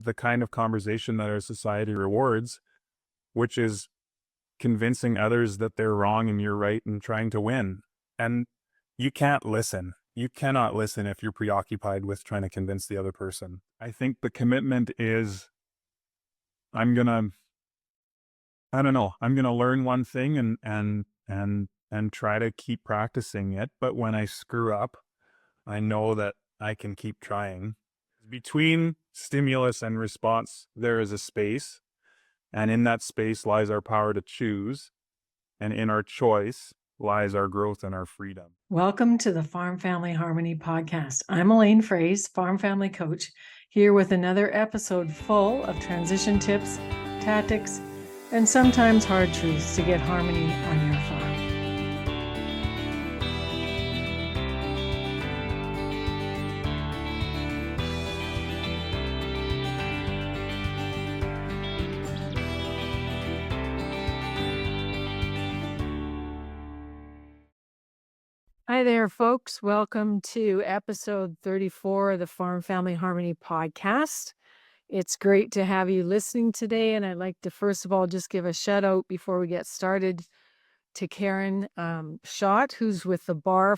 the kind of conversation that our society rewards, which is convincing others that they're wrong and you're right and trying to win. And you can't listen. You cannot listen if you're preoccupied with trying to convince the other person. I think the commitment is, I'm gonna, I don't know, I'm gonna learn one thing and try to keep practicing it. But when I screw up, I know that I can keep trying. Between stimulus and response, there is a space. And in that space lies our power to choose. And in our choice lies our growth and our freedom. Welcome to the Farm Family Harmony podcast. I'm Elaine, Froese, farm family coach, here with another episode full of transition tips, tactics, and sometimes hard truths to get harmony on your farm. Hi there, folks. Welcome to episode 34 of the Farm Family Harmony podcast. It's great to have you listening today, and I'd like to first of all just give a shout out before we get started to Karen Schott, who's with the Bar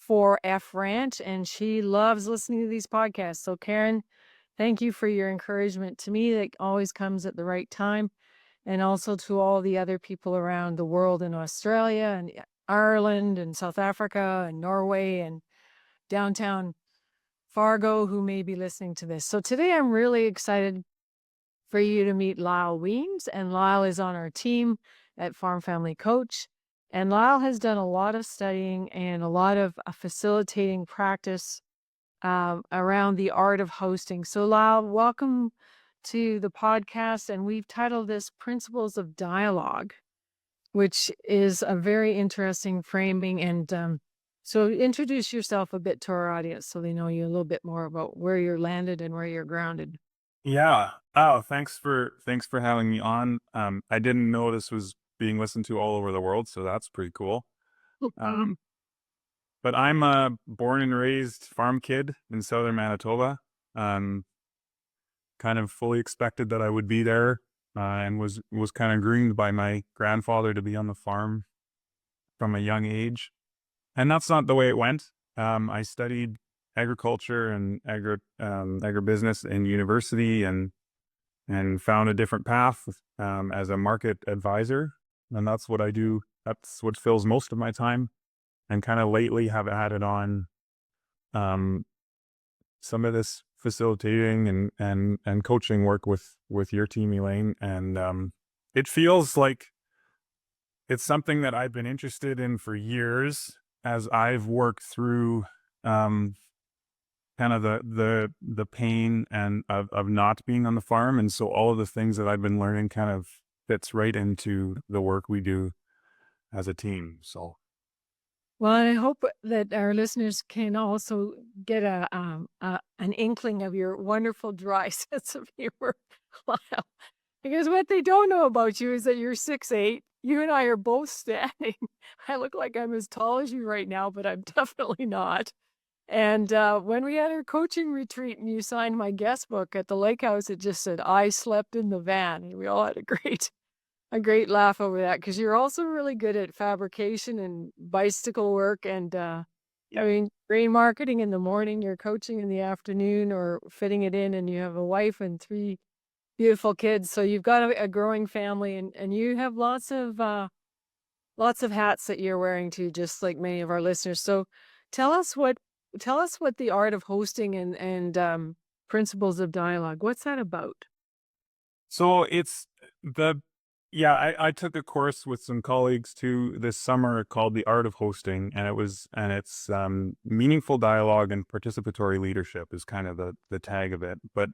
4F Ranch, and she loves listening to these podcasts. So Karen, thank you for your encouragement to me. That always comes at the right time. And also to all the other people around the world in Australia and Ireland and South Africa and Norway and downtown Fargo who may be listening to this. So today I'm really excited for you to meet Lyle Wiens, and Lyle is on our team at Farm Family Coach. And Lyle has done a lot of studying and a lot of facilitating practice around the art of hosting. So Lyle, welcome to the podcast, and we've titled this Principles of Dialogue, which is a very interesting framing. And so introduce yourself a bit to our audience so they know you a little bit more about where you're landed and where you're grounded. Yeah. Oh, thanks for having me on. I didn't know this was being listened to all over the world, so that's pretty cool. But I'm a born and raised farm kid in southern Manitoba. Kind of fully expected that I would be there, and was kind of groomed by my grandfather to be on the farm from a young age. And that's not the way it went. I studied agriculture and agribusiness in university and found a different path as a market advisor. And that's what I do. That's what fills most of my time. And kind of lately have added on some of this facilitating and coaching work with your team, Elaine. And it feels like it's something that I've been interested in for years as I've worked through kind of the pain and of not being on the farm. And so all of the things that I've been learning kind of fits right into the work we do as a team. So Well, I hope that our listeners can also get an inkling of your wonderful dry sense of humor, Lyle. Because what they don't know about you is that you're 6'8". You and I are both standing. I look like I'm as tall as you right now, but I'm definitely not. And when we had our coaching retreat and you signed my guest book at the lake house, it just said, "I slept in the van." And we all had a great laugh over that, because you're also really good at fabrication and bicycle work. And I mean, grain marketing in the morning, you're coaching in the afternoon or fitting it in, and you have a wife and 3 beautiful kids. So you've got a growing family, and you have lots of hats that you're wearing too, just like many of our listeners. So tell us what the art of hosting and principles of dialogue. What's that about? so it's the yeah, I took a course with some colleagues too this summer called The Art of Hosting, and it's meaningful dialogue and participatory leadership is kind of the tag of it. But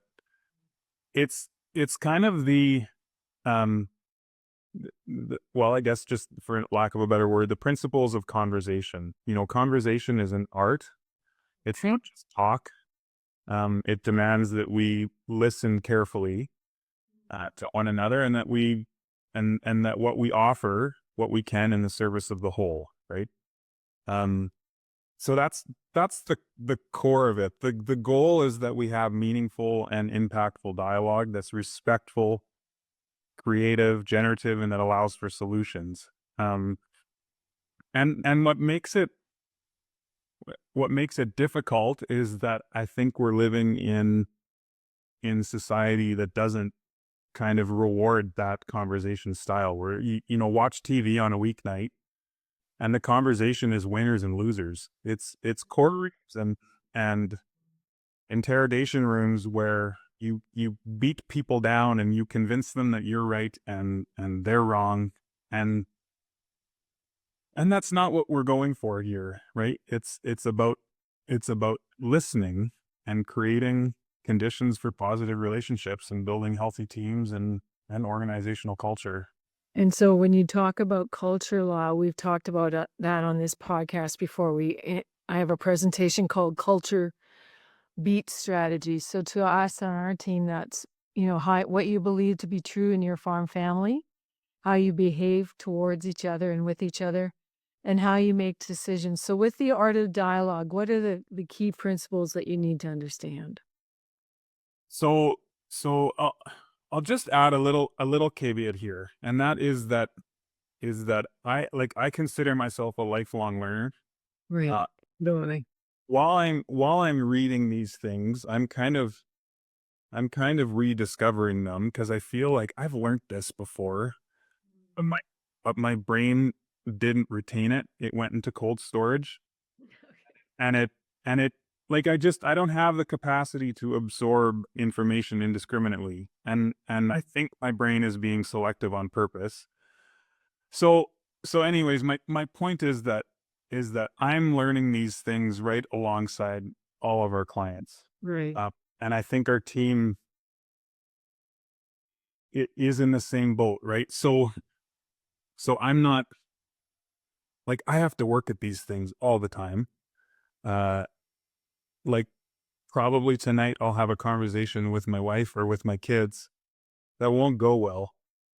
it's kind of um well, I guess just for lack of a better word, the principles of conversation. Conversation is an art. It's not just talk. It demands that we listen carefully to one another, and that that what we offer, what we can, in the service of the whole, right? Um, So that's the core of it. The goal is that we have meaningful and impactful dialogue that's respectful, creative, generative, and that allows for solutions. Um, and what makes it difficult is that I think we're living in society that doesn't kind of reward that conversation style, where watch TV on a weeknight and the conversation is winners and losers. It's courtrooms and interrogation rooms where you beat people down and you convince them that you're right and they're wrong, and that's not what we're going for here, right? It's about listening and creating conditions for positive relationships and building healthy teams and organizational culture. And so when you talk about culture law, we've talked about that on this podcast before. I have a presentation called Culture Beat Strategy. So to us on our team, that's, what you believe to be true in your farm family, how you behave towards each other and with each other, and how you make decisions. So with the art of dialogue, what are the key principles that you need to understand? So I'll just add a little caveat here, and that is that I consider myself a lifelong learner. Right. Uh, Totally. while I'm reading these things, I'm kind of rediscovering them because I feel like I've learned this before, but my brain didn't retain it. It went into cold storage, and it like I don't have the capacity to absorb information indiscriminately, and I think my brain is being selective on purpose. So so anyways, my point is that I'm learning these things right alongside all of our clients. Right. And I think our team is in the same boat, right? So I'm not like, I have to work at these things all the time. Uh like Probably tonight I'll have a conversation with my wife or with my kids that won't go well,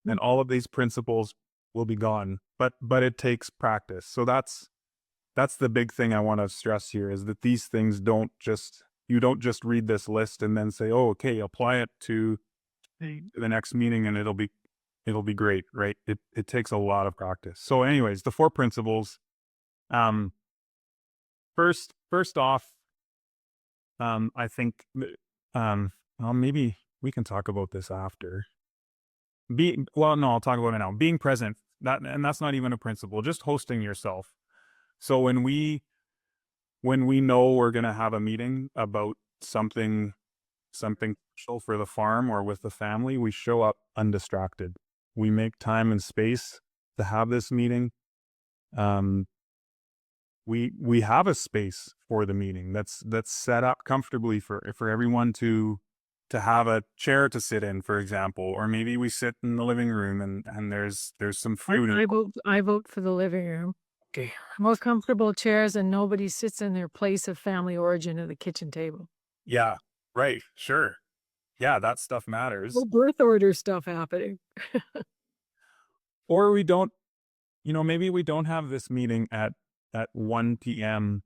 and all of these principles will be gone. But it takes practice. So that's the big thing I want to stress here, is that these things don't just you don't just read this list and then say, "Oh, okay, apply it to the next meeting and it'll be great," right? It takes a lot of practice. So anyways, the four principles. Um first off, I think well, maybe we can talk about this after. Well, no, I'll talk about it now. Being present. That's not even a principle, just hosting yourself. So when we know we're going to have a meeting about something special for the farm or with the family, we show up undistracted. We make time and space to have this meeting. Um, we have a space for the meeting that's set up comfortably for everyone to have a chair to sit in, for example, or maybe we sit in the living room and there's some food. I vote for the living room. Okay. Most comfortable chairs and nobody sits in their place of family origin at the kitchen table. Yeah, right, sure. Yeah, that stuff No matters. birth order stuff happening. Or we don't, maybe we don't have this meeting at 1 p.m.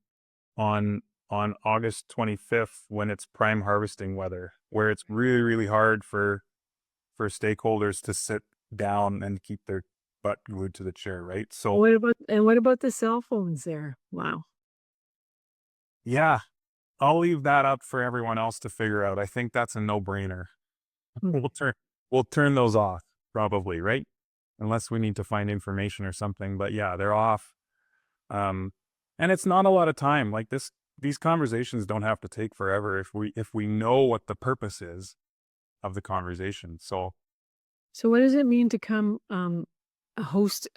on August 25th when it's prime harvesting weather, where it's really, really hard for stakeholders to sit down and keep their butt glued to the chair, right? So What about the cell phones there? Wow. yeah, I'll leave that up for everyone else to figure out. I think that's a no-brainer. Hmm. We'll turn those off probably, right? Unless we need to find information or something. But yeah, they're off. Um, and it's not a lot of time. Like these conversations don't have to take forever if we know what the purpose is of the conversation. So So what does it mean to come host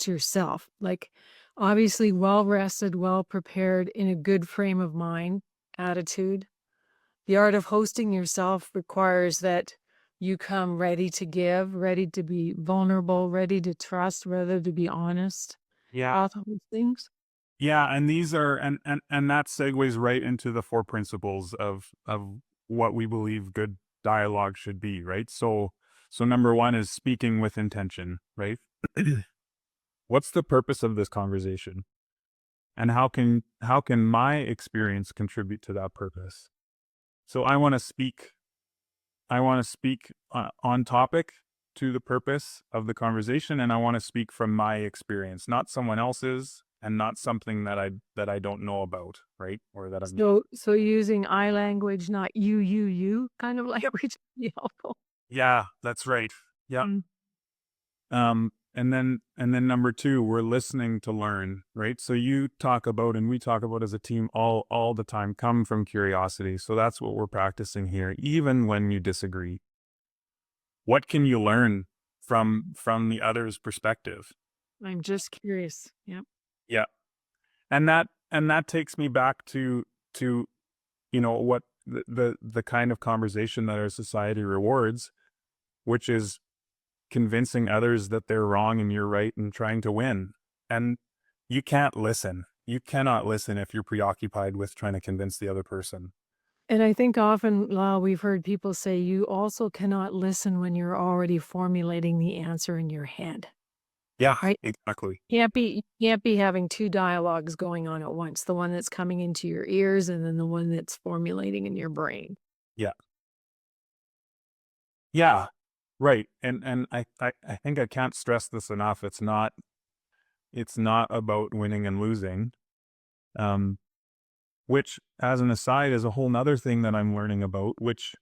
yourself? Like obviously well rested, well prepared, in a good frame of mind, attitude. The art of hosting yourself requires that you come ready to give, ready to be vulnerable, ready to trust, ready to be honest yeah, about those things. yeah, and these are and that segues right into the four principles of what we believe good dialogue should be, right? So number one is speaking with intention, right? What's the purpose of this conversation? And how can my experience contribute to that purpose? So I want to speak on topic to the purpose of the conversation, and I want to speak from my experience, not someone else's, and not something that I don't know about, right? Or that I'm So using I language, not you kind of language would be helpful. Yeah, that's right. Yeah. Mm. And then number two, we're listening to learn, right? So you talk about, and we talk about as a team all the time, come from curiosity. So that's what we're practicing here, even when you disagree. What can you learn from the other's perspective? I'm just curious. Yep. Yeah. And that takes me back to what the kind of conversation that our society rewards, which is convincing others that they're wrong and you're right and trying to win. And you can't listen. You cannot listen if you're preoccupied with trying to convince the other person. And I think often, Lyle, we've heard people say you also cannot listen when you're already formulating the answer in your head, Yeah, right? exactly. You can't be having two dialogues going on at once, the one that's coming into your ears and then the one that's formulating in your brain. Yeah. Yeah. Right. And I think I can't stress this enough. It's not about winning and losing. Um, which as an aside is a whole nother thing that I'm learning about, which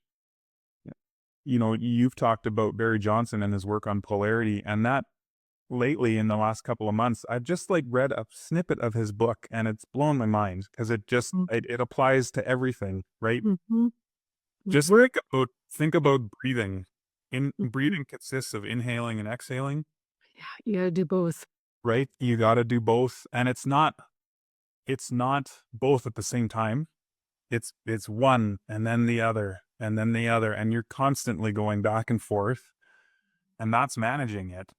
you've talked about Barry Johnson and his work on polarity, and that lately in the last couple of months, I've just like read a snippet of his book and it's blown my mind because it applies to everything, right? Mm-hmm. Just Work. think about breathing. Mhm. Breathing consists of inhaling and exhaling, You gotta do both. right? You got to do both, and it's not both at the same time. It's one and then the other and then the other, and you're constantly going back and forth, and that's managing it.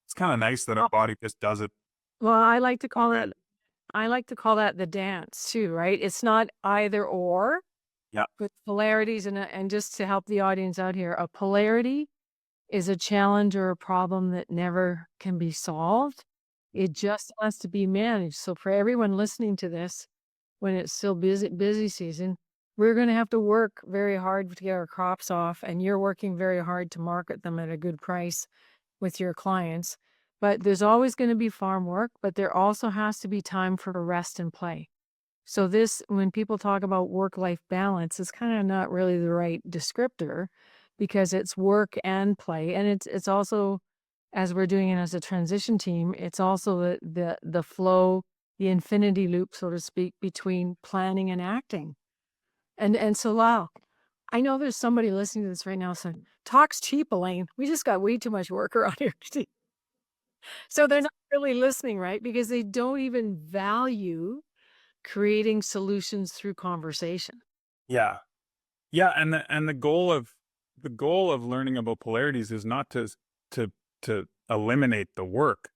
It's kind of nice that our body just does it. Well, I like to call that the dance too, right? It's not either or, Yeah. but polarities and just to help the audience out here, a polarity is a challenge or a problem that never can be solved. It just has to be managed. So for everyone listening to this, when it's still busy season, we're going to have to work very hard to get our crops off, and you're working very hard to market them at a good price with your clients. But there's always going to be farm work, but there also has to be time for rest and play. So this, when people talk about work-life balance, is kind of not really the right descriptor because it's work and play. And it's also, as we're doing it as a transition team, it's also the flow, the infinity loop, so to speak, between planning and acting. And so Lyle, I know there's somebody listening to this right now saying, talk's cheap, Elaine. We just got way too much work around here. So they're not really listening, right? Because they don't even value creating solutions through conversation. Yeah. Yeah, and the goal of learning about polarities is not to to eliminate the work.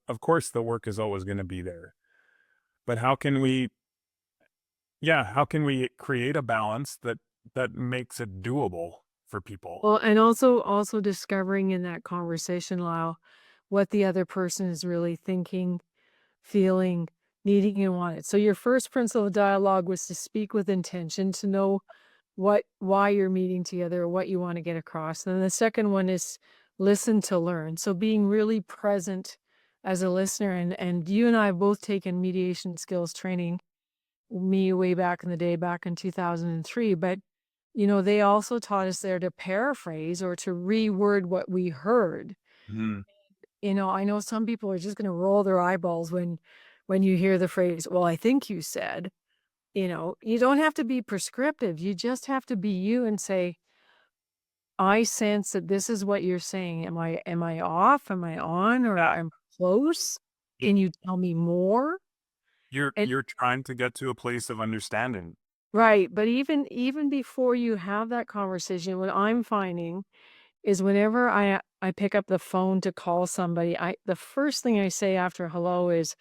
Of course the work is always going to be there. But how can we create a balance that makes it doable for people? Well, and also discovering in that conversation, Lyle, what the other person is really thinking, feeling, needing, and wanting. So your first principle of dialogue was to speak with intention, to know why you're meeting together, what you want to get across. And then the second one is listen to learn. So being really present as a listener. And you and I have both taken mediation skills training, me way back in the day, back in 2003. But they also taught us there to paraphrase or to reword what we heard. Mhm. I know some people are just going to roll their eyeballs when you hear the phrase, well, I think you said. You don't have to be prescriptive. You just have to be you and say, I sense that this is what you're saying. Am I off? Am I on? Or Yeah. I'm close? Y- Can you tell me more? You're And you're trying to get to a place of understanding. right, but even before you have that conversation, what I'm finding is whenever I pick up the phone to call somebody, the first thing I say after hello is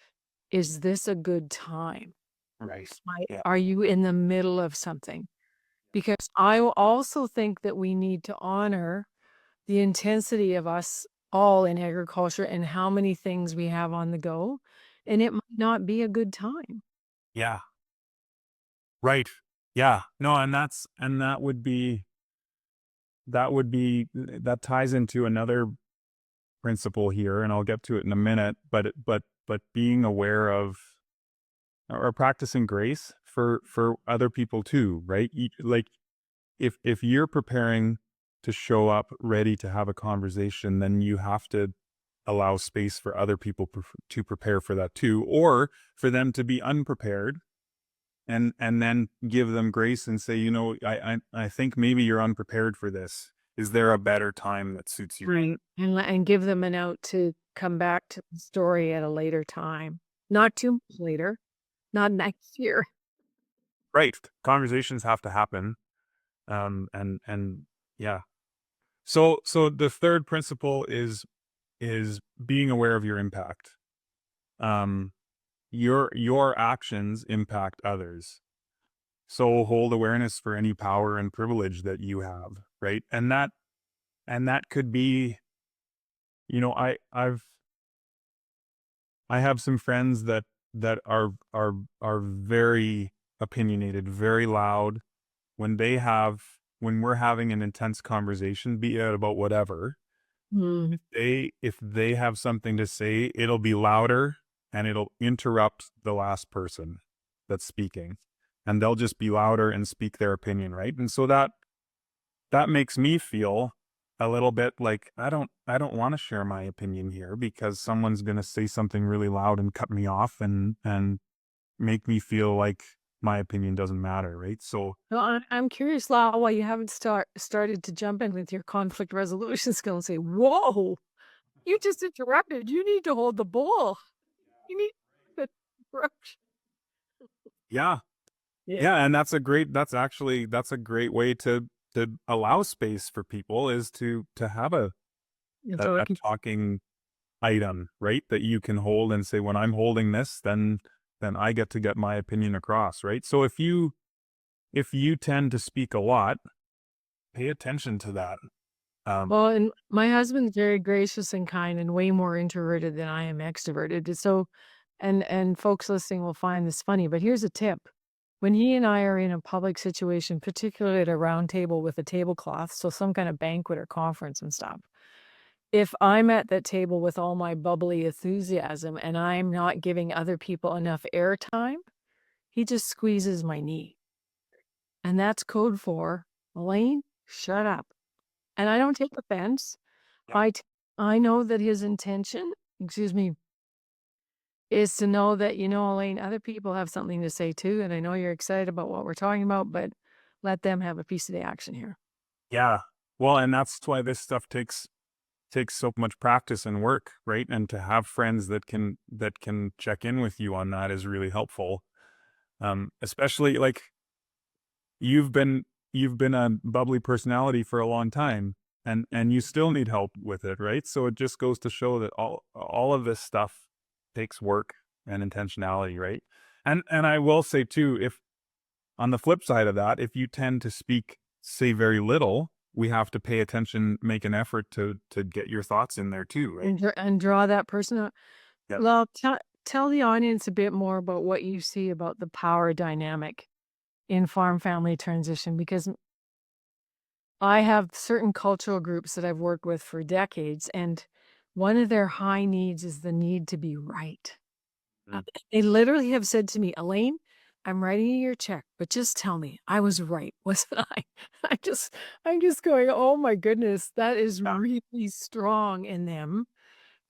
this a good time? Right. Yeah. Are you in the middle of something? Because I also think that we need to honor the intensity of us all in agriculture and how many things we have on the go. and it might not be a good time. Yeah. Right. Yeah. No, and that ties into another principle here, and I'll get to it in a minute, but being aware of or practicing grace for other people too, right? Like if you're preparing to show up ready to have a conversation, then you have to allow space for other people to prepare for that too, or for them to be unprepared, and then give them grace and say, I think maybe you're unprepared for this. Is there a better time that suits you? Right. And give them an out to come back to the story at a later time. Not too much later, not next year. Right. Conversations have to happen. And yeah. So the third principle is being aware of your impact. Um, your actions impact others. So hold awareness for any power and privilege that you have, right? And that could be, I have some friends that are very opinionated, very loud. When we're having an intense conversation, be it about whatever, Mm. if they have something to say, it'll be louder and it'll interrupt the last person that's speaking. And they'll just be louder and speak their opinion, right? And so that makes me feel a little bit like I don't want to share my opinion here because someone's going to say something really loud and cut me off and make me feel like my opinion doesn't matter, right? So Well, I'm curious, Lyle, why you haven't started to jump in with your conflict resolution skill and say, "Whoa, you just interrupted. You need to hold the bull. You need the interruption." yeah. Yeah. Yeah, and that's a great way to allow space for people is to have You a talking. talking item, right? That you can hold and say, when I'm holding this, then I get to get my opinion across, right? So if you tend to speak a lot, pay attention to that. Um, Well, and my husband's very gracious and kind and way more introverted than I am extroverted. So, and folks listening will find this funny, but here's a tip. When he and I are in a public situation, particularly at a round table with a tablecloth, so some kind of banquet or conference and stuff, if I'm at that table with all my bubbly enthusiasm and I'm not giving other people enough airtime, he just squeezes my knee. And that's code for, Elaine, shut up. And I don't take offense. yeah, I t I know that his intention, excuse me, is to know that, Elaine, other people have something to say too, and I know you're excited about what we're talking about, but let them have a piece of the action here. yeah. Well, and that's why this stuff takes so much practice and work, right? And to have friends that can check in with you on that is really helpful. Especially like you've been you've been a bubbly personality for a long time, and you still need help with it, right? So it just goes to show that all of this stuff takes work and intentionality, right? And I will say too, if on the flip side of that, if you tend to say very little, we have to pay attention, make an effort to get your thoughts in there too, right? And draw that person out. Yep. Well, tell the audience a bit more about what you see about the power dynamic in farm family transition, because I have certain cultural groups that I've worked with for decades, and one of their high needs is the need to be right. Mm. They literally have said to me, "Elaine, I'm writing you your check, but just tell me I was right, wasn't I?" I just I'm just going, "Oh my goodness, that is Yeah. really strong in them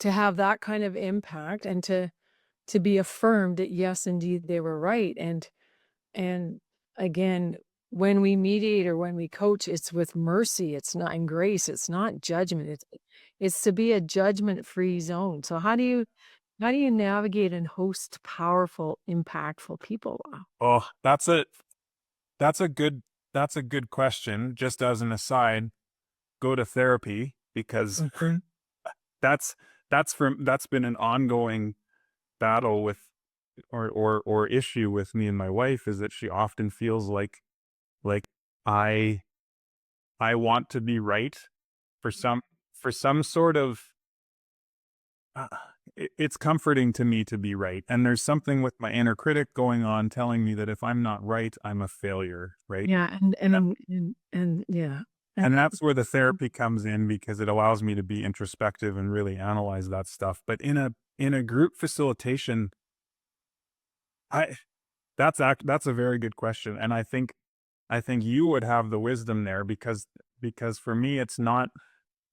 to have that kind of impact and to be affirmed that yes, indeed they were right." And again, when we mediate or when we coach, it's with mercy, it's not in grace, it's not judgment. It's to be a judgment-free zone. So how do you navigate and host powerful, impactful people? Wow. Oh, that's a good that's a good question. Just as an aside, go to therapy because Mhm. that's that's been an ongoing battle with or issue with me and my wife is that she often feels like I I want to be right for some sort of uh, it's comforting to me to be right. And there's something with my inner critic going on telling me that if I'm not right, I'm a failure, right? Yeah, and yeah. And And that's where the therapy comes in because it allows me to be introspective and really analyze that stuff. But in a group facilitation, I that's a very good question. And I think you would have the wisdom there because for me it's not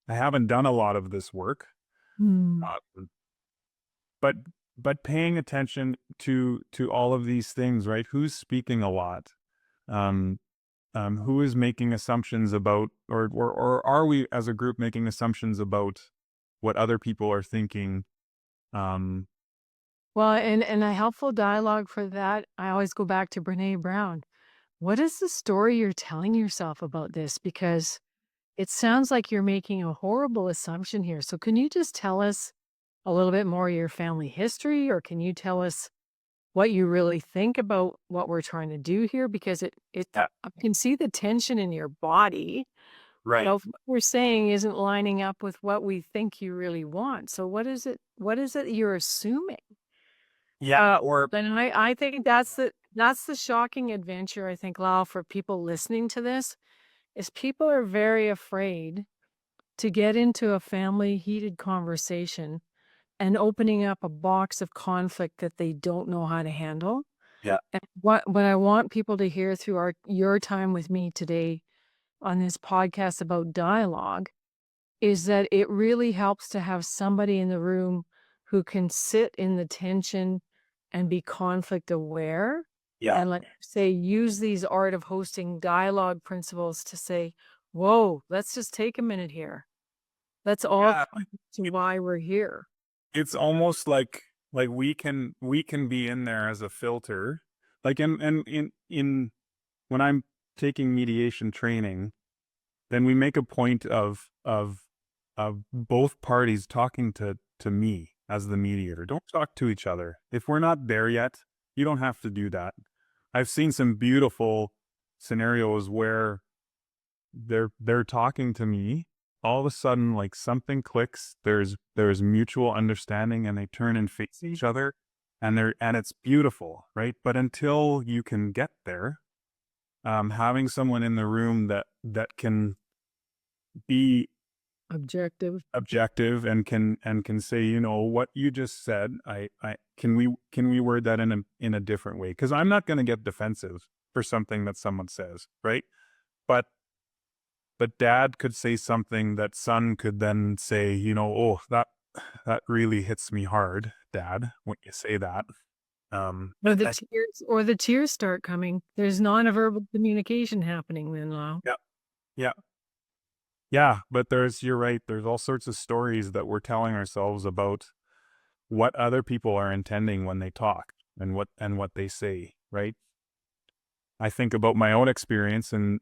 I haven't done a lot of this work. mm, Uh, but paying attention to all of these things, right? Who's speaking a lot? Um who is making assumptions about or are we as a group making assumptions about what other people are thinking? Um well, and a helpful dialogue for that, I always go back to Brene Brown. What is the story you're telling yourself about this? Because it sounds like you're making a horrible assumption here. So can you just tell us a little bit more of your family history, or can you tell us what you really think about what we're trying to do here? Because it yeah, I can see the tension in your body. You right. know, what we're saying isn't lining up with what we think you really want. So what is it you're assuming? Yeah, or And I think that's the shocking adventure, I think, Lyle, for people listening to this, is people are very afraid to get into a family heated conversation and opening up a box of conflict that they don't know how to handle. yeah, And what I want people to hear through your time with me today on this podcast about dialogue is that it really helps to have somebody in the room who can sit in the tension and be conflict aware yeah, and, like, say, use these art of hosting dialogue principles to say, whoa, let's just take a minute here. Let's all yeah. come to why we're here. It's almost like we can be in there as a filter. Like in when I'm taking mediation training, then we make a point of both parties talking to me as the mediator. Don't talk to each other. If we're not there yet, you don't have to do that. I've seen some beautiful scenarios where they're talking to me, all of a sudden like something clicks, there's mutual understanding and they turn and face each other and it's beautiful, right? But until you can get there, having someone in the room that can be Objective. objective and can say, you know, what you just said, I can we word that in a different way? Because I'm not going to get defensive for something that someone says, right? But dad could say something that son could then say, you know, oh, that really hits me hard, dad, when you say that. That- Or the tears start coming. There's nonverbal communication happening then, Lyle. yeah, yeah, yeah. But you're right. There's all sorts of stories that we're telling ourselves about what other people are intending when they talk and what they say, right? I think about my own experience and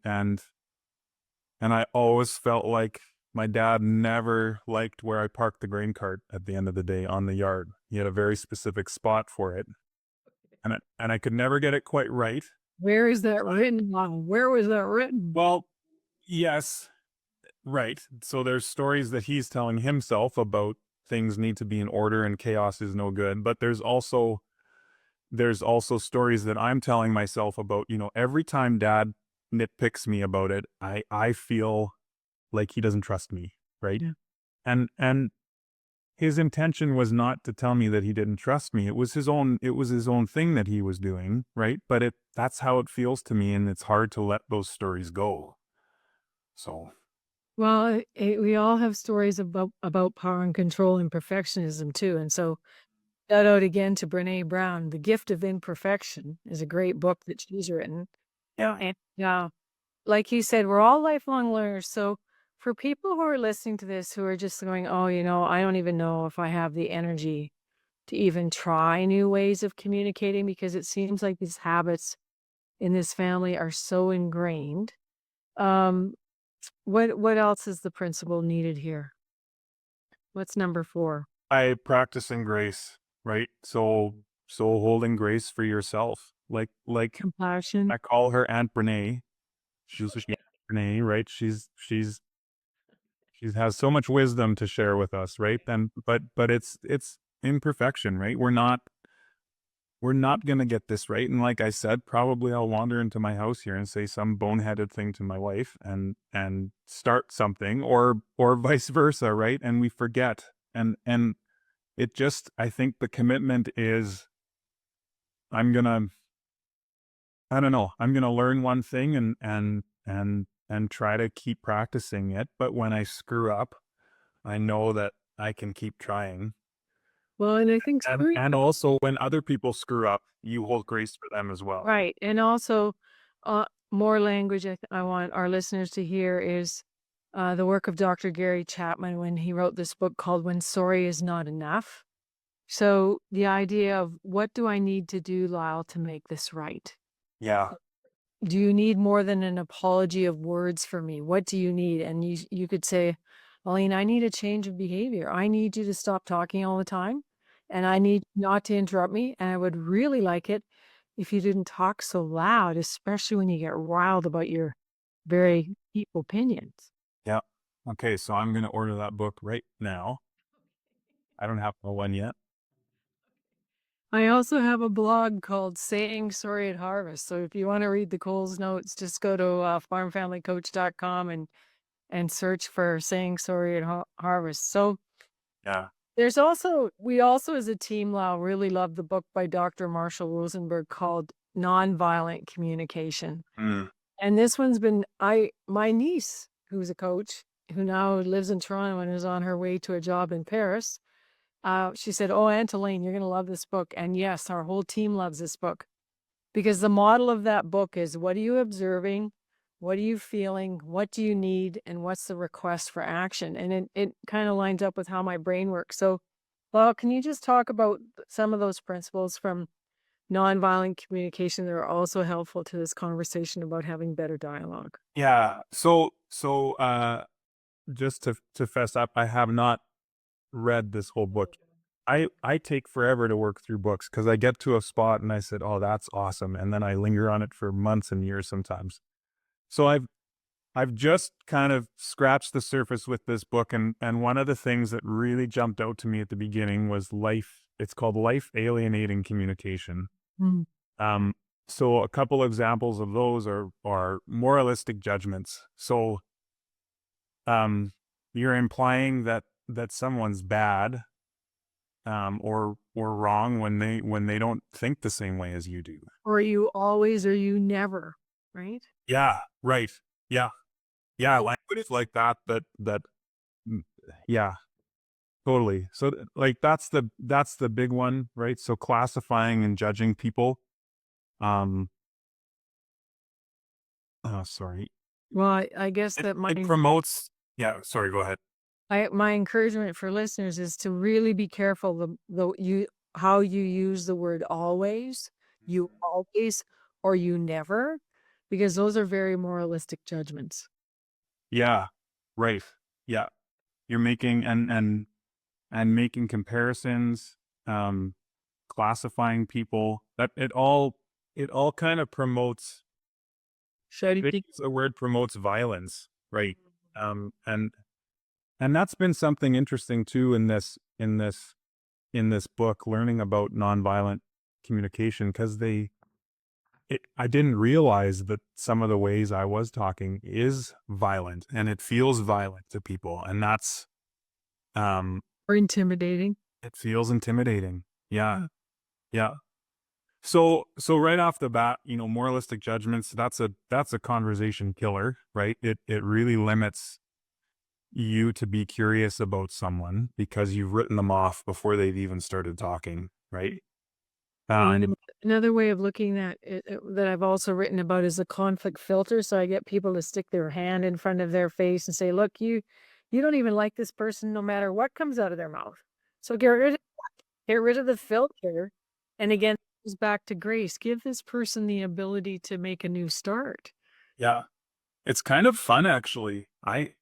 I always felt like my dad never liked where I parked the grain cart at the end of the day on the yard. He had a very specific spot for it, and I could never get it quite right. Where is that written, Lyle? Where was that written? Well, yes, right. So there's stories that he's telling himself about things need to be in order and chaos is no good, but there's also stories that I'm telling myself about, you know, every time dad nitpicks me about it, I feel like he doesn't trust me, right? Yeah. And his intention was not to tell me that he didn't trust me. It was his own thing that he was doing, right? But that's how it feels to me and it's hard to let those stories go. So, Well, we all have stories about power and control and perfectionism too. And so, shout out again to Brene Brown. The Gift of Imperfection is a great book that she's written. yeah. And like you said, we're all lifelong learners. So, for people who are listening to this who are just going, oh, you know, I don't even know if I have the energy to even try new ways of communicating because it seems like these habits in this family are so ingrained. Um, what else is the principle needed here? What's number 4? I practice in grace, right? So holding grace for yourself. Like Compassion. I call her Aunt Brene. She's Aunt Brene, right? She has so much wisdom to share with us, right? Then but it's imperfection, right? We're not going to get this right. And like I said, probably I'll wander into my house here and say some boneheaded thing to my wife and start something, or vice versa, right? And we forget. And it just, I think the commitment is, I'm going to, I don't know, I'm going to learn one thing and try to keep practicing it. But when I screw up, I know that I can keep trying. Well, and I think And also when other people screw up, you hold grace for them as well. right. And also, more language I want our listeners to hear is the work of Dr. Gary Chapman when he wrote this book called When Sorry Is Not Enough. So the idea of what do I need to do, Lyle, to make this right? Yeah. Do you need more than an apology of words from me? What do you need? And you could say, Elaine, I need a change of behavior. I need you to stop talking all the time. And I need not to interrupt me. And I would really like it if you didn't talk so loud, especially when you get riled about your very deep opinions. Yeah. Okay, so I'm going to order that book right now. I don't have one yet. I also have a blog called Saying Sorry at Harvest. So if you want to read the Coles notes, just go to farmfamilycoach.com and search for Saying Sorry at Harvest. So Yeah. we also as a team, Lau, really love the book by Dr. Marshall Rosenberg called Nonviolent Communication. Mm. And this one's been, my niece, who's a coach, who now lives in Toronto and is on her way to a job in Paris. She said, oh, Aunt Elaine, you're going to love this book. And yes, our whole team loves this book because the model of that book is what are you observing? What are you feeling? What do you need? And what's the request for action? And it kind of lines up with how my brain works. So, well, can you just talk about some of those principles from nonviolent communication that are also helpful to this conversation about having better dialogue? Yeah. So just to fess up, I have not read this whole book. I take forever to work through books because I get to a spot and I said, "Oh, that's awesome," and then I linger on it for months and years sometimes. So I've just kind of scratched the surface with this book, and one of the things that really jumped out to me at the beginning was life. It's called Life-alienating Communication. Mm. Um, so a couple examples of those are moralistic judgments. So you're implying that someone's bad or wrong when they don't think the same way as you do. Or you always or you never, right? Yeah, right. Yeah. Yeah, language like that mm, yeah, totally. So like that's the big one, right? So classifying and judging people. Um oh, sorry. Well, I guess It that it promotes, yeah, sorry, go ahead. my encouragement for listeners is to really be careful how you use the word always, you always, or you never, because those are very moralistic judgments. Yeah, right. Yeah. You're making and making comparisons, um, classifying people. That it all kind of promotes. Should I think the word promotes violence, right? Um, and and that's been something interesting too in this book, learning about nonviolent communication because I didn't realize that some of the ways I was talking is violent and it feels violent to people, and that's um or intimidating. it feels intimidating. Yeah. Yeah. So right off the bat, moralistic judgments, that's a conversation killer, right? It really limits you to be curious about someone because you've written them off before they've even started talking, right? Well, And another way of looking at it that I've also written about is a conflict filter. So I get people to stick their hand in front of their face and say, "Look, you don't even like this person, no matter what comes out of their mouth. So get rid of the filter." And again, it goes back to grace. Give this person the ability to make a new start. yeah, it's kind of fun actually. I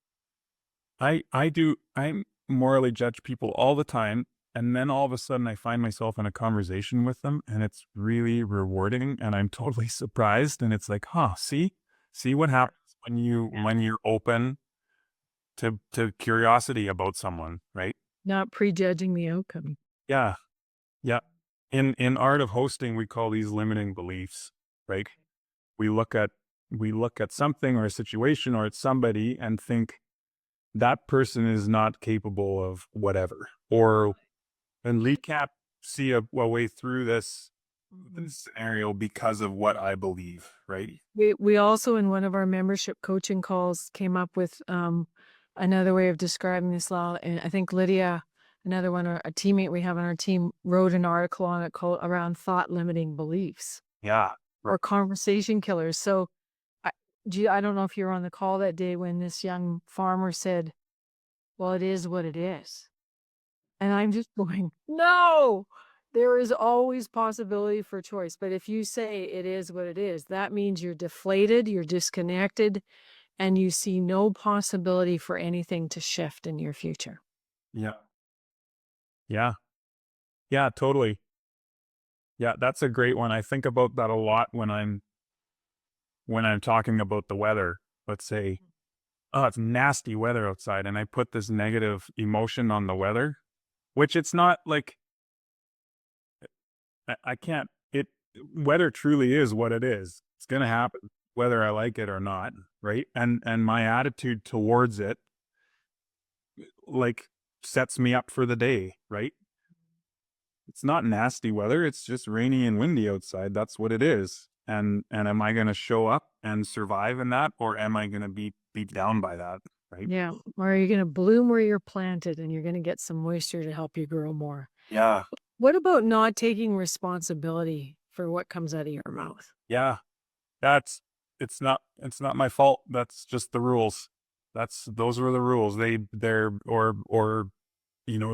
morally judge people all the time. And then all of a sudden I find myself in a conversation with them and it's really rewarding and I'm totally surprised. And it's like, huh, see what happens when you're open to curiosity about someone, right? Not prejudging the outcome. Yeah. Yeah. In art of hosting, we call these limiting beliefs, right? We look at we look at something or a situation or at somebody and think that person is not capable of whatever, or and we can't see a way through Mhm. this scenario because of what I believe, right? We also in one of our membership coaching calls came up with another way of describing this law, and I think Lydia, another one, a teammate we have on our team, wrote an article on it called around thought limiting beliefs Yeah. Right. or conversation killers. So I I don't know if you were on the call that day when this young farmer said, "Well, it is what it is." And I'm just going, "No! There is always possibility for choice." But if you say it is what it is, that means you're deflated, you're disconnected, and you see no possibility for anything to shift in your future. Yeah. Yeah. Yeah, totally. Yeah, that's a great one. I think about that a lot when I'm talking about the weather. Let's say, oh, it's nasty weather outside, and I put this negative emotion on the weather, which it's not like I can't. It weather truly is what it is. It's gonna happen, whether I like it or not, right? And my attitude towards it, like, sets me up for the day, right? It's not nasty weather. It's just rainy and windy outside. That's what it is. And am I gonna show up and survive in that, or am I gonna be beat down by that, right? Yeah. Or are you going to bloom where you're planted and you're going to get some moisture to help you grow more? Yeah. What about not taking responsibility for what comes out of your mouth? Yeah. That's it's not my fault. That's just the rules. Those were the rules. They're or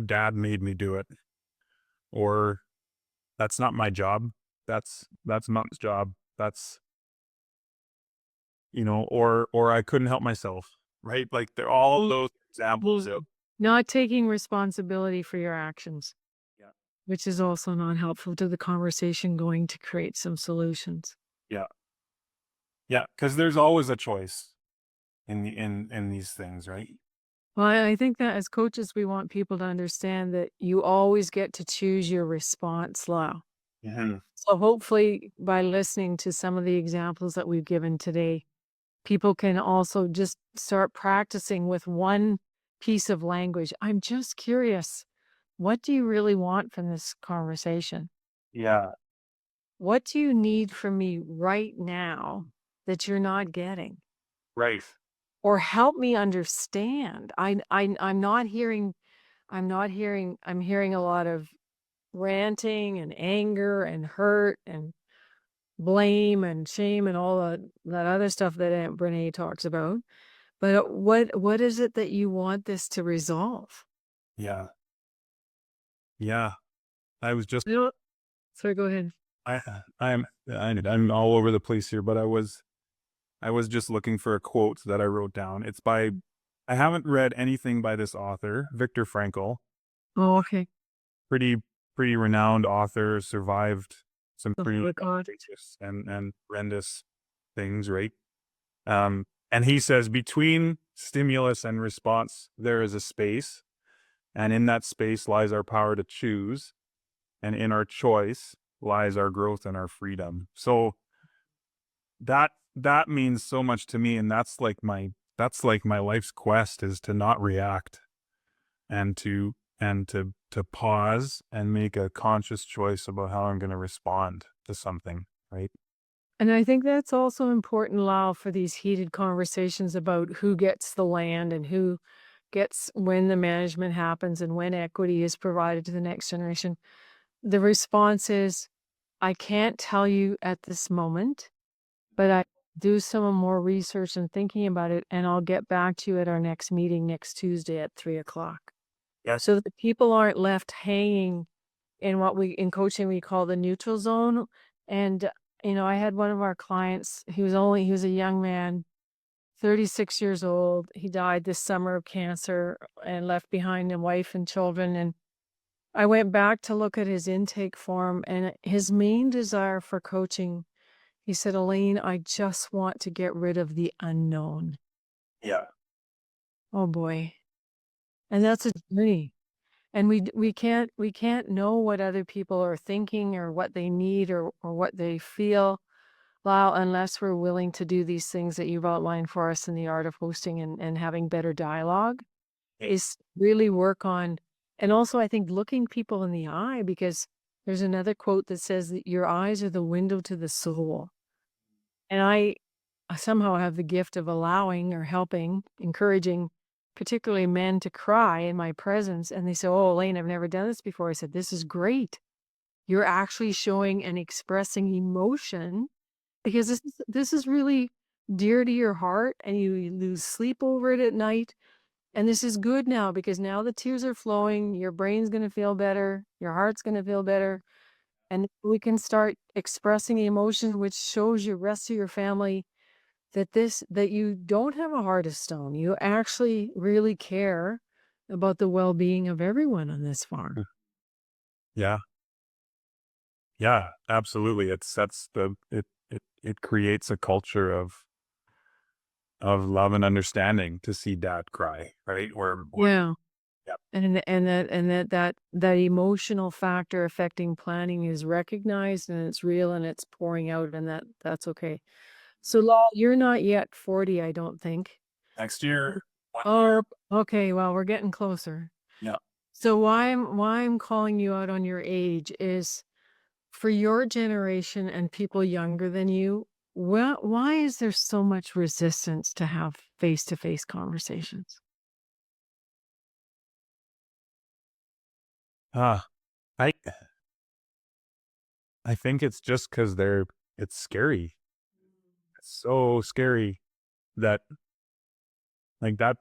dad made me do it. Or that's not my job. That's mom's job. That's or I couldn't help myself. Right? Like they're all those examples of Not taking responsibility for your actions, yeah. which is also not helpful to the conversation going to create some solutions. Yeah. Yeah. Because there's always a choice in these things, right? Well, I think that as coaches, we want people to understand that you always get to choose your response, Lyle. Mhm. So hopefully, by listening to some of the examples that we've given today, people can also just start practicing with one piece of language. I'm just curious, what do you really want from this conversation? Yeah. What do you need from me right now that you're not getting? Right. Or help me understand. I'm not hearing I'm hearing a lot of ranting and anger and hurt and blame and shame and all that other stuff that Aunt Brene talks about. But what is it that you want this to resolve? Yeah. Yeah. I was just You know, sorry, go ahead. I'm all over the place here, but I was just looking for a quote that I wrote down. It's by I haven't read anything by this author, Viktor Frankl. Oh, okay. Pretty pretty renowned author, survived some The pretty Holocaust. outrageous and horrendous things, right? And he says between stimulus and response, there is a space, and in that space lies our power to choose, and in our choice lies our growth and our freedom. So that means so much to me, and that's like my life's quest is to not react and to pause and make a conscious choice about how I'm going to respond to something, right? And I think that's also important, Lyle, for these heated conversations about who gets the land and who gets when the management happens and when equity is provided to the next generation. The response is, I can't tell you at this moment, but I do some more research and thinking about it, and I'll get back to you at our next meeting next Tuesday at 3 o'clock. Yes. So that the people aren't left hanging in what we in coaching we call the neutral zone. And I had one of our clients, he was a young man, 36 years old. He died this summer of cancer and left behind a wife and children. And I went back to look at his intake form, and his main desire for coaching, he said, Elaine, I just want to get rid of the unknown. Yeah. Oh boy. And that's a journey. And we can't know what other people are thinking or what they need or what they feel, Lyle, unless we're willing to do these things that you've outlined for us in the art of hosting and having better dialogue, is really work on, and also I think looking people in the eye, because there's another quote that says that your eyes are the window to the soul. And I somehow have the gift of allowing or helping, encouraging, particularly men to cry in my presence. And they say, "Oh, Elaine, I've never done this before." I said, "This is great. You're actually showing and expressing emotion because this is really dear to your heart, and you lose sleep over it at night. And this is good now because now the tears are flowing. Your brain's going to feel better. Your heart's going to feel better. And we can start expressing emotion, which shows your rest of your family that you don't have a heart of stone. You actually really care about the well-being of everyone on this farm." Yeah. Yeah, absolutely. It sets it creates a culture of love and understanding to see dad cry, right? Or Yeah. yeah, And that emotional factor affecting planning is recognized and it's real and it's pouring out, and that's okay. So, Lal, you're not yet 40, I don't think. next year, Oh, okay. Well, we're getting closer. yeah. So why I'm calling you out on your age is for your generation and people younger than you. Well, why is there so much resistance to have face-to-face conversations? Ah, I I think it's just because it's scary. It's so scary that like that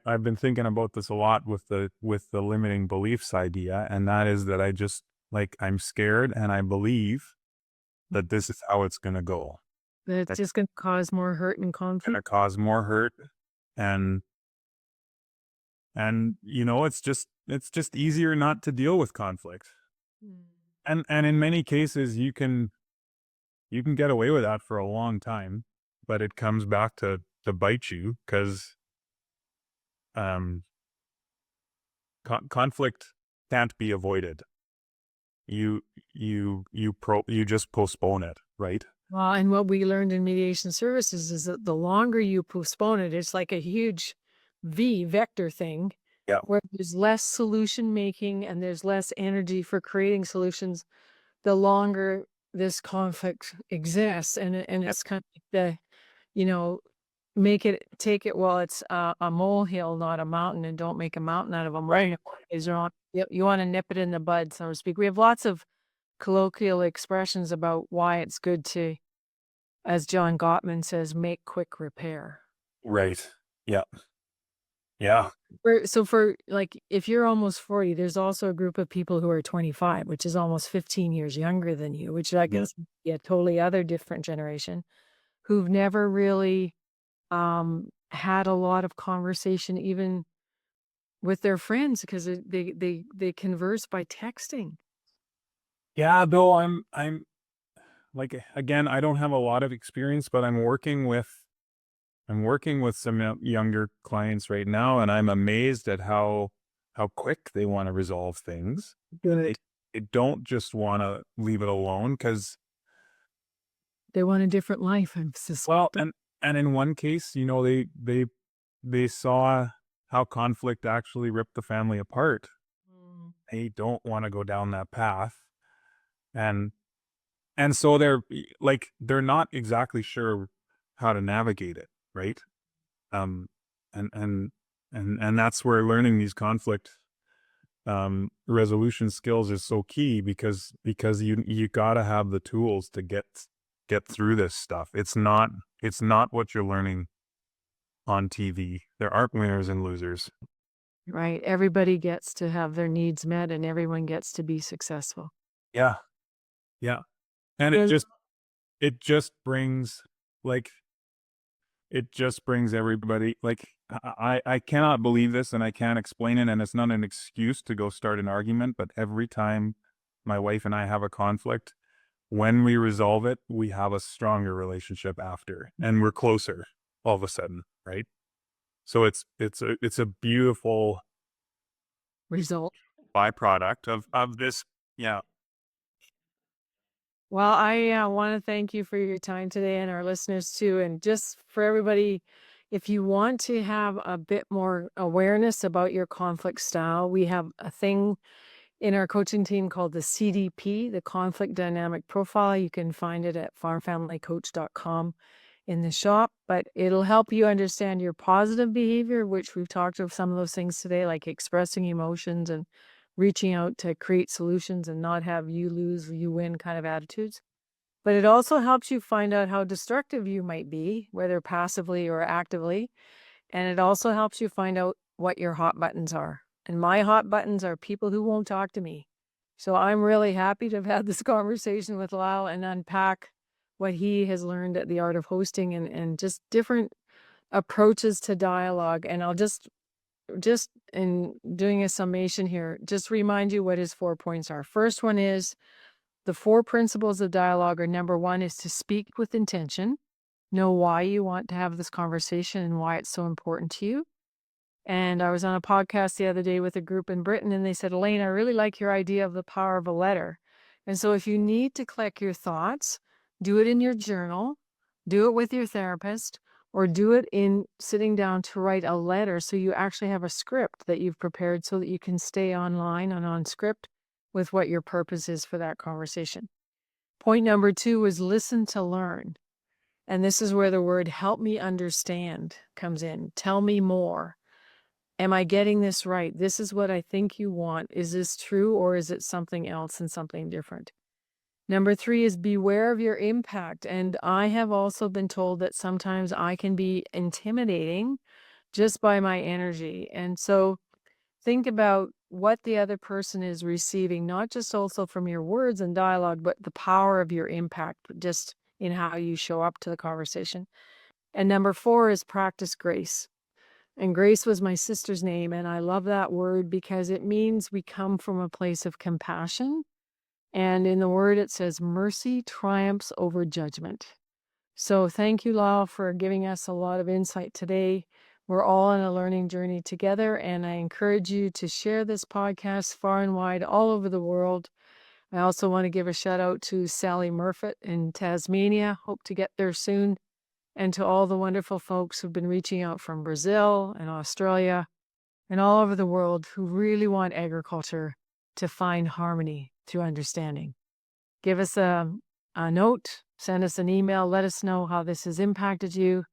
I've been thinking about this a lot with the limiting beliefs idea, and that is that I just like I'm scared and I believe that this is how it's gonna go. That's That's just going to cause more hurt and conflict. gonna cause more hurt and it's just easier not to deal with conflict. Mm. And in many cases you can get away with that for a long time, but it comes back to bite you because um conflict can't be avoided. You you just postpone it, right? Well, and what we learned in mediation services is that the longer you postpone it, it's like a huge vector thing Yeah. where there's less solution making and there's less energy for creating solutions the longer this conflict exists. And Yep. it's kind of like you know, take it while it's a molehill, not a mountain, and don't make a mountain out of a molehill. Right. Is wrong. Yep, you want to nip it in the bud, so to speak. We have lots of colloquial expressions about why it's good to, as John Gottman says, make quick repair. Right. Yeah. Yeah. For like, if you're almost 40, there's also a group of people who are 25, which is almost 15 years younger than you, which I guess would be a totally other different generation who've never really had a lot of conversation even with their friends because they converse by texting. Yeah, though I'm like again, I don't have a lot of experience, but I'm working with some younger clients right now, and I'm amazed at how quick they want to resolve things. Good. They don't just want to leave it alone because They want a different life, I'm well, suspect. and in one case, they saw how conflict actually ripped the family apart. Mm. They don't want to go down that path, and so they're not exactly sure how to navigate it, right? Um, and that's where learning these conflict resolution skills is so key because you got to have the tools to get through this stuff. It's not what you're learning on TV. There aren't winners and losers. Right. Everybody gets to have their needs met and everyone gets to be successful. Yeah, yeah, and Yes. it just brings like it just brings everybody like I cannot believe this and I can't explain it and it's not an excuse to go start an argument, but every time my wife and I have a conflict, when we resolve it, we have a stronger relationship after and we're closer all of a sudden, right? So it's a beautiful Result. byproduct of this. Yeah. Well, I want to thank you for your time today and our listeners too. And just for everybody, if you want to have a bit more awareness about your conflict style, we have a thing in our coaching team called the CDP, the Conflict Dynamic Profile. You can find it at farmfamilycoach.com in the shop, but it'll help you understand your positive behavior, which we've talked of some of those things today, like expressing emotions and reaching out to create solutions and not have you lose, you win kind of attitudes. But it also helps you find out how destructive you might be, whether passively or actively. And it also helps you find out what your hot buttons are. And my hot buttons are people who won't talk to me. So I'm really happy to have had this conversation with Lyle and unpack what he has learned at the Art of Hosting and just different approaches to dialogue. And I'll just in doing a summation here, just remind you what his 4 points are. First one is the 4 principles of dialogue are: number 1 is to speak with intention. Know why you want to have this conversation and why it's so important to you. And I was on a podcast the other day with a group in Britain, and they said, Elaine, I really like your idea of the power of a letter. And so if you need to collect your thoughts, do it in your journal, do it with your therapist, or do it in sitting down to write a letter so you actually have a script that you've prepared so that you can stay online and on script with what your purpose is for that conversation. Point number 2 is listen to learn. And this is where the word help me understand comes in. Tell me more. Am I getting this right? This is what I think you want. Is this true, or is it something else and something different? Number 3 is beware of your impact. And I have also been told that sometimes I can be intimidating just by my energy. And so think about what the other person is receiving, not just also from your words and dialogue, but the power of your impact just in how you show up to the conversation. And number 4 is practice grace. And Grace was my sister's name, and I love that word because it means we come from a place of compassion. And in the word, it says mercy triumphs over judgment. So thank you, Lyle, for giving us a lot of insight today. We're all on a learning journey together, and I encourage you to share this podcast far and wide all over the world. I also want to give a shout out to Sally Murfitt in Tasmania. Hope to get there soon. And to all the wonderful folks who've been reaching out from Brazil and Australia and all over the world who really want agriculture to find harmony through understanding. Give us a note, send us an email, let us know how this has impacted you.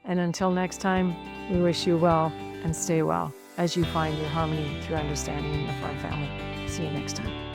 And until next time, we wish you well and stay well as you find your harmony through understanding in the farm family. See you next time.